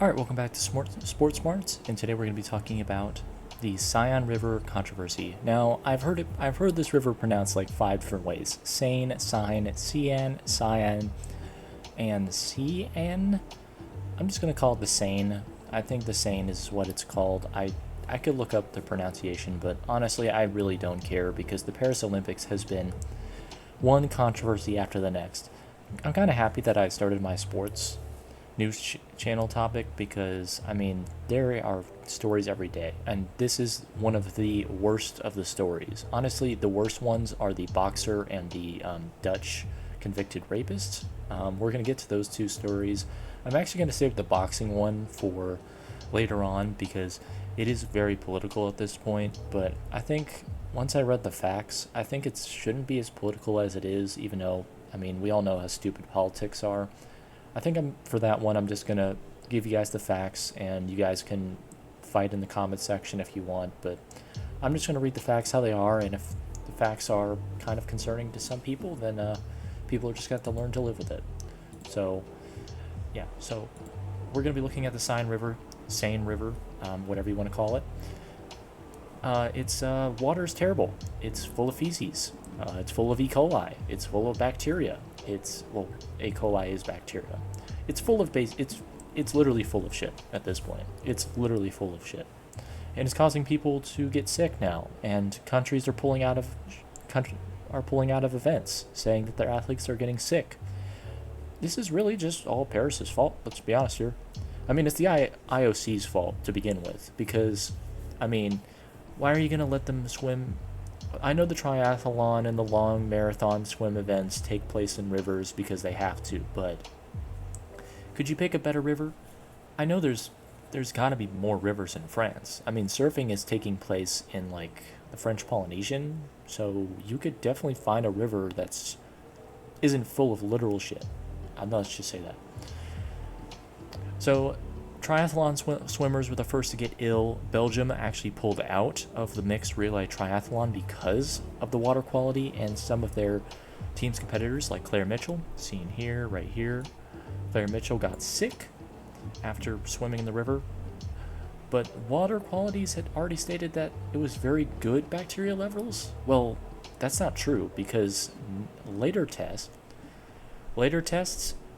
Alright, welcome back to Sports Smarts, and today we're going to be talking about the Seine River controversy. Now, I've heard this river pronounced like 5 different ways. Seine, Seine, Seine, Seine, and Seine. I'm just going to call it the Seine. I think the Seine is what it's called. I could look up the pronunciation, but honestly, I really don't care because the Paris Olympics has been one controversy after the next. I'm kind of happy that I started my sports news channel topic because there are stories every day, and this is one of the worst of the stories. Honestly, the worst ones are the boxer and the Dutch convicted rapists. We're going to get to those two stories. I'm actually going to save the boxing one for later on because it is very political at this point, but I think once I read the facts, I think it shouldn't be as political as it is, even though we all know how stupid politics are. I think for that one, I'm just going to give you guys the facts, and you guys can fight in the comment section if you want, but I'm just going to read the facts how they are, and if the facts are kind of concerning to some people, then people are just going to have to learn to live with it. So, yeah, so we're going to be looking at the Seine River, whatever you want to call it. Its water is terrible. It's full of feces. It's full of E. coli. It's full of bacteria. E. coli is bacteria. It's full of it's literally full of shit at this point. It's literally full of shit, and it's causing people to get sick now. And countries are pulling out of events, saying that their athletes are getting sick. This is really just all Paris's fault. Let's be honest here. It's the IOC's fault to begin with, because why are you gonna let them swim? I know the triathlon and the long marathon swim events take place in rivers because they have to, but could you pick a better river? I know there's got to be more rivers in France. Surfing is taking place in like the French Polynesian, so you could definitely find a river that's isn't full of literal shit. Let's just say that. So, triathlon swimmers were the first to get ill. Belgium actually pulled out of the mixed relay triathlon because of the water quality, and some of their team's competitors, like Claire Mitchell, seen here, right here. Claire Mitchell got sick after swimming in the river, but water qualities had already stated that it was very good bacteria levels. Well, that's not true, because later tests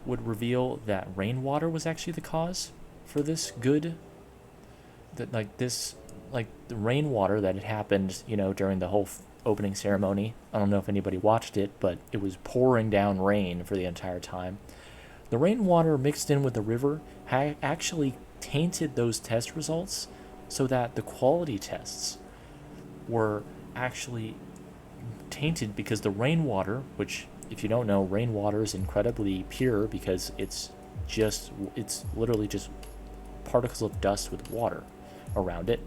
would reveal that rainwater was actually the cause for this good, the rainwater that had happened, during the whole opening ceremony. I don't know if anybody watched it, but it was pouring down rain for the entire time. The rainwater mixed in with the river actually tainted those test results, so that the quality tests were actually tainted because the rainwater, which, if you don't know, rainwater is incredibly pure because it's literally just particles of dust with water around it.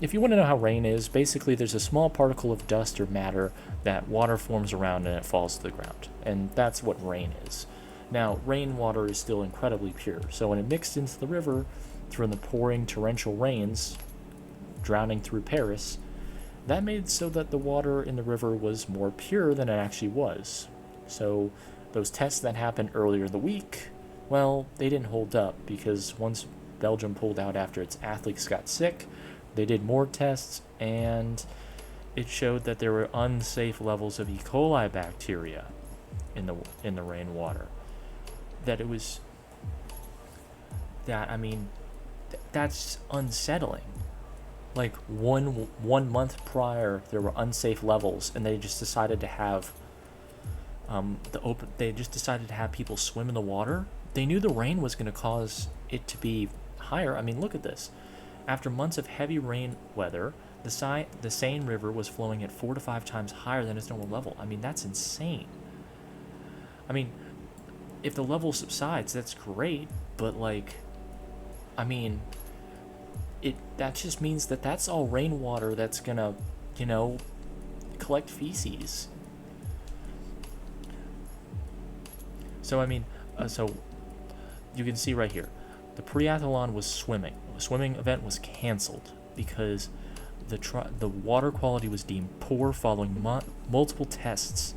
If you want to know how rain is, basically there's a small particle of dust or matter that water forms around and it falls to the ground, and that's what rain is. Now, rainwater is still incredibly pure, so when it mixed into the river through the pouring torrential rains drowning through Paris, that made so that the water in the river was more pure than it actually was. So those tests that happened earlier in the week, well, they didn't hold up, because once Belgium pulled out after its athletes got sick, they did more tests, and it showed that there were unsafe levels of E. coli bacteria in the rainwater. That's unsettling. Like one month prior, there were unsafe levels, and they just decided to have They just decided to have people swim in the water. They knew the rain was going to cause it to be higher. Look at this. After months of heavy rain weather, the Seine River was flowing at 4 to 5 times higher than its normal level. That's insane. If the level subsides, that's great, but that just means that that's all rainwater that's gonna, collect feces. So so you can see right here, the triathlon was swimming. The swimming event was canceled because the water quality was deemed poor following multiple tests.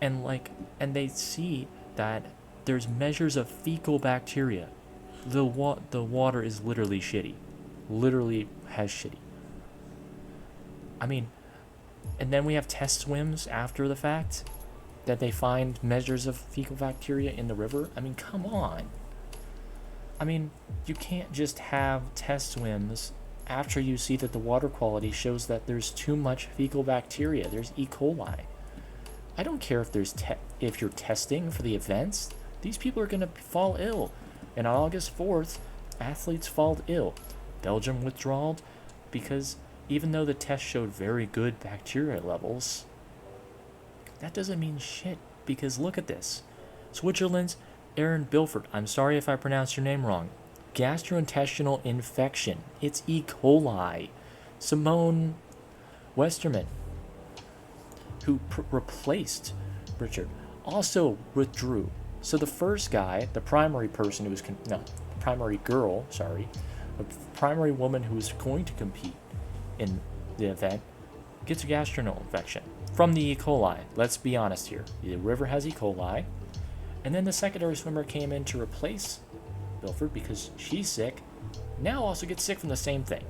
And they see that there's measures of fecal bacteria. The water is literally shitty. Literally has shitty. I mean, and then we have test swims after the fact that they find measures of fecal bacteria in the river. I mean, come on. I mean, you can't just have test swims after you see that the water quality shows that there's too much fecal bacteria. There's E. coli. I don't care if if you're testing for the events. These people are going to fall ill. And on August 4th, athletes fall ill. Belgium withdrawed because even though the test showed very good bacteria levels, that doesn't mean shit, because look at this. Switzerland's Aaron Bilford, I'm sorry if I pronounced your name wrong. Gastrointestinal infection. It's E. coli. Simone Westerman, who replaced Richard, also withdrew. So the first guy, the primary person who was, primary girl, sorry, the primary woman who was going to compete in the event, gets a gastrointestinal infection from the E. coli. Let's be honest here. The river has E. coli. And then the secondary swimmer came in to replace Bilford because she's sick. Now also gets sick from the same thing.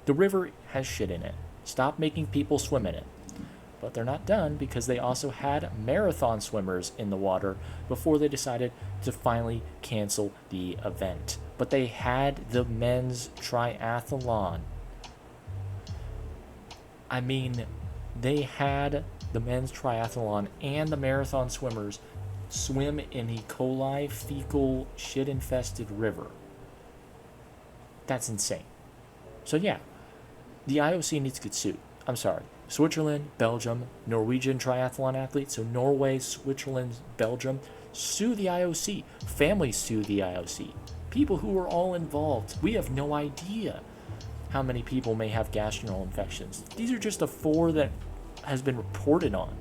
The river has shit in it. Stop making people swim in it. But they're not done because they also had marathon swimmers in the water before they decided to finally cancel the event. But they had the men's triathlon. I mean, they had the men's triathlon and the marathon swimmers swim in E. coli fecal shit-infested river. That's insane. So yeah, the IOC needs to get sued. I'm sorry. Switzerland, Belgium, Norwegian triathlon athletes, so Norway, Switzerland, Belgium, sue the IOC. Families sue the IOC. People who are all involved. We have no idea how many people may have gastrointestinal infections. These are just the 4 that has been reported on.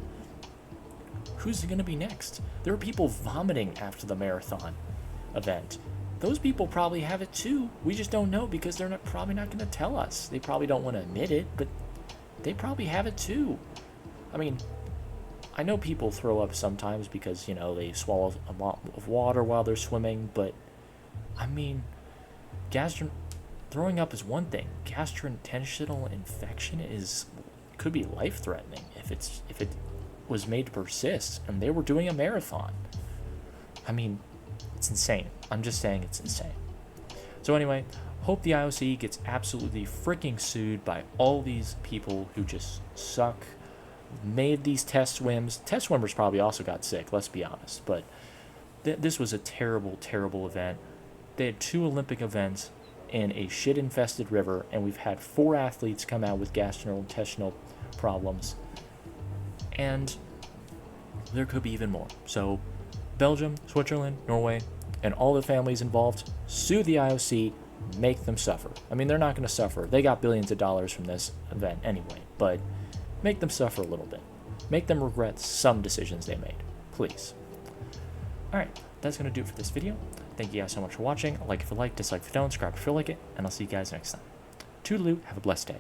Who's going to be next? There are people vomiting after the marathon event. Those people probably have it too. We just don't know because they're probably not going to tell us. They probably don't want to admit it, but they probably have it too. I mean, I know people throw up sometimes because, they swallow a lot of water while they're swimming, but I mean, throwing up is one thing. Gastrointestinal infection could be life-threatening if it was made to persist, and they were doing a marathon. I mean, it's insane. I'm just saying it's insane. So anyway, hope the IOC gets absolutely freaking sued by all these people who just suck, made these test swims. Test swimmers probably also got sick, let's be honest, but this was a terrible, terrible event. They had 2 Olympic events in a shit-infested river, and we've had 4 athletes come out with gastrointestinal problems, and there could be even more. So Belgium, Switzerland, Norway, and all the families involved, sue the IOC, make them suffer. I mean, they're not going to suffer. They got billions of dollars from this event anyway, but make them suffer a little bit. Make them regret some decisions they made, please. Alright, that's going to do it for this video. Thank you guys so much for watching. Like if you like, dislike if you don't, subscribe if you like it, and I'll see you guys next time. Toodaloo, have a blessed day.